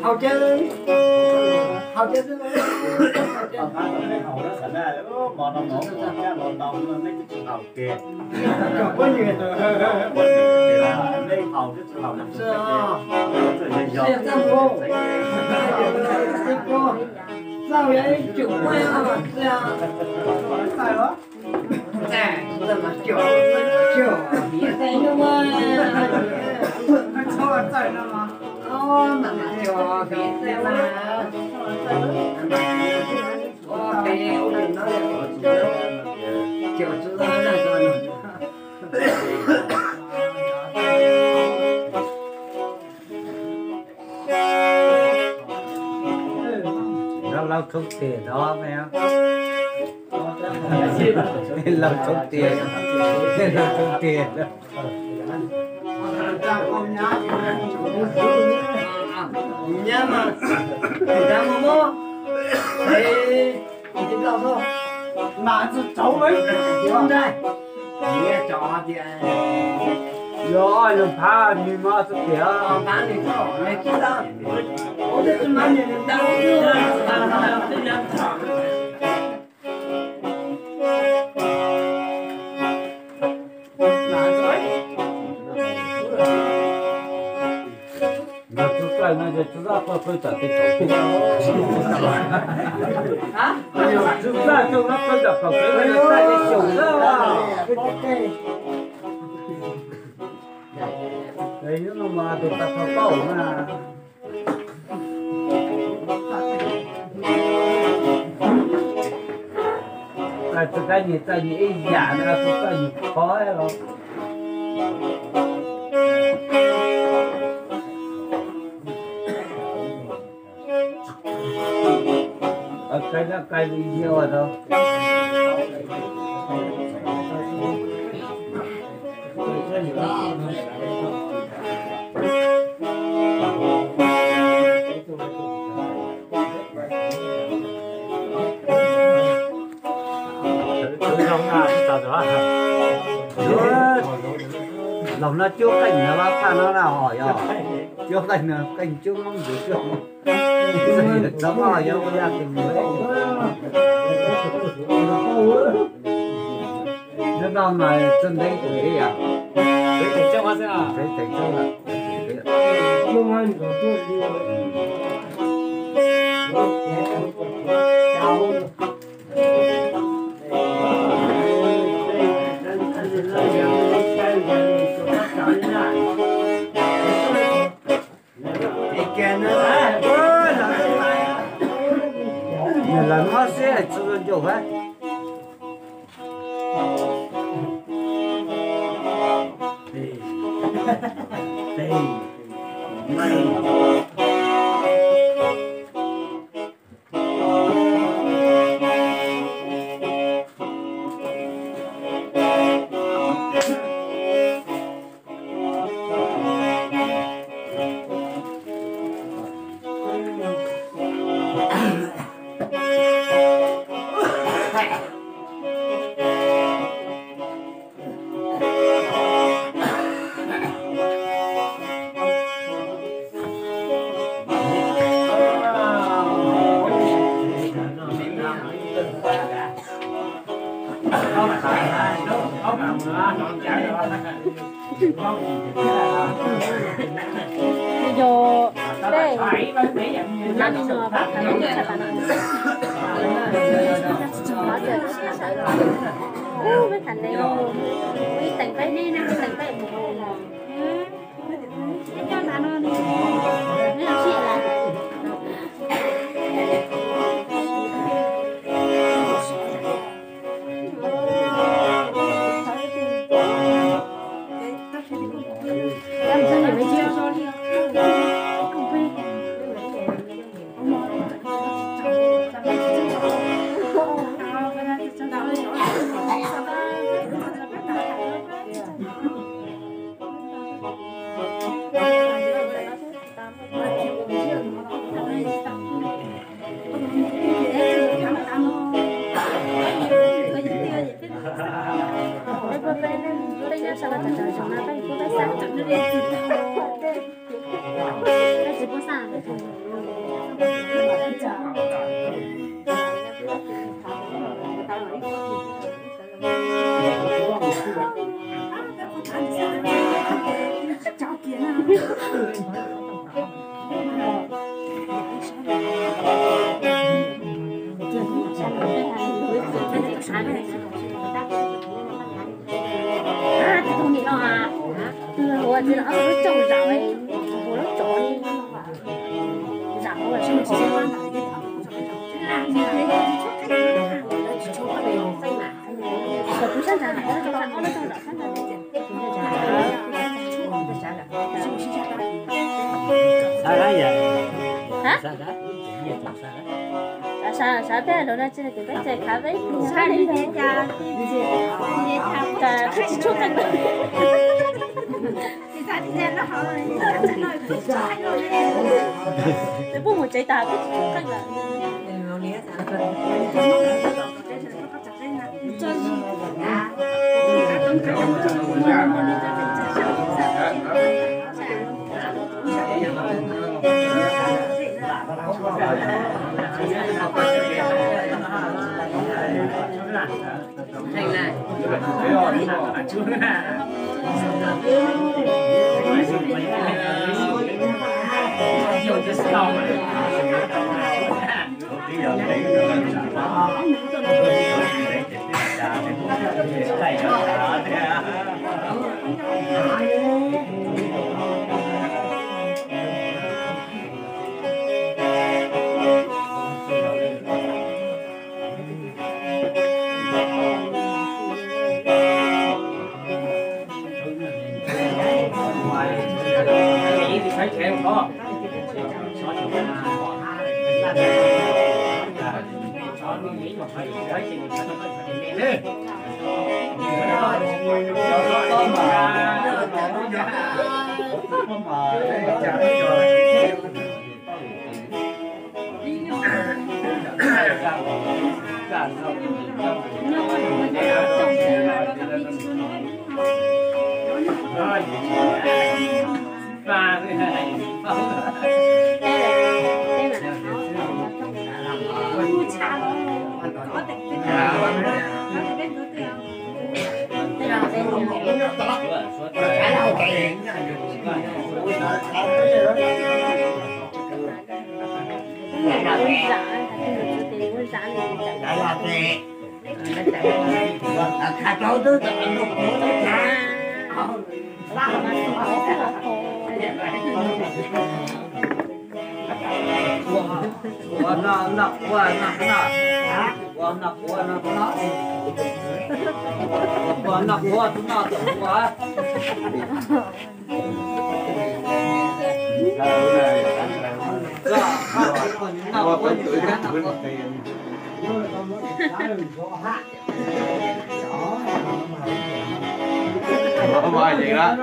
hầu chơi hầu chơi hầu đó sẵn ra mò nồng nổ mò nồng mấy cái hầu kìa có nhiều đây hầu cái hầu nó sao vậy chủ quen mà sao đó nè là mà chủ biết cái nó mà cho chạy nó mà mà cho biết cái mà cái nó kiểu chú nó là con nó lâu thuốc tiền đó mẹ lâu thuốc tiền lâu thuốc tiền nhá mà ra mà mua thế thì đâu thôi mà cháu ấy không đây nghe cho thì rồi đừng phá đi mà thuốc tiền phá đi sao này kia đâu ôi thế mà nhìn đâu nữa nó giờ chúng ta phải trả cái khẩu hả? Chúng ta chúng nó phải trả khẩu cái nó ta để dùng đó. Đấy nó mà tụi ta phải bảo mà. Là tụi ta nhìn giả nữa tụi ta nhìn khó rồi. Cái gì nhiều ở đâu? Lòng nó chưa cảnh nó bác pha nó nào hỏi rồi chưa cảnh nó cảnh chưa không được chưa nó hỏi nhau ra tình nó đang mà chân đấy tuổi à đấy tỉnh trong hóa ra đấy tỉnh trong là không ăn có tôi đi là nó sẽ tự nhiên chỗ hết Yo, đây, năm nữa bác thấy chắc là nó giờ mấy thằng này mấy thành phải đi năm thành phải một cho nó đi mấy làm chuyện là 啥别的那这个在这咖啡，啥里边家，这吃出干的。这不我最大的出干的。Mời vậy đó.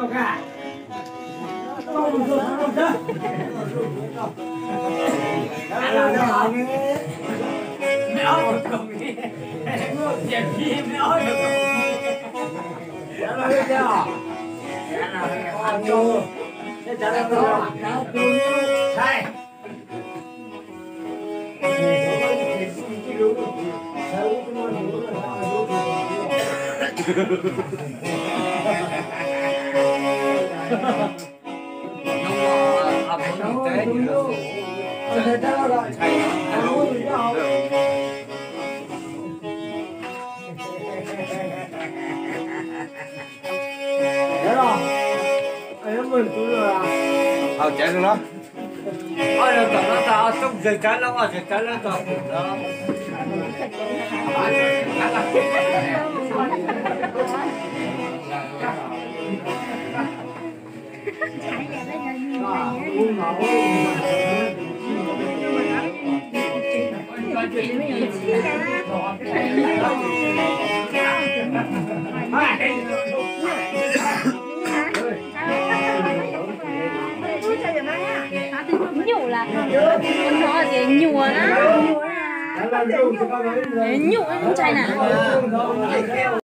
Thôi chạy luôn đó. Ôi nó tao nó tao trong giờ trái nó mà giờ trái nó tao đó. Hãy subscribe cho kênh Ghiền Mì Gõ để không bỏ lỡ những video hấp dẫn. nhủ là con nó gì nhùa á nhủ em trai nè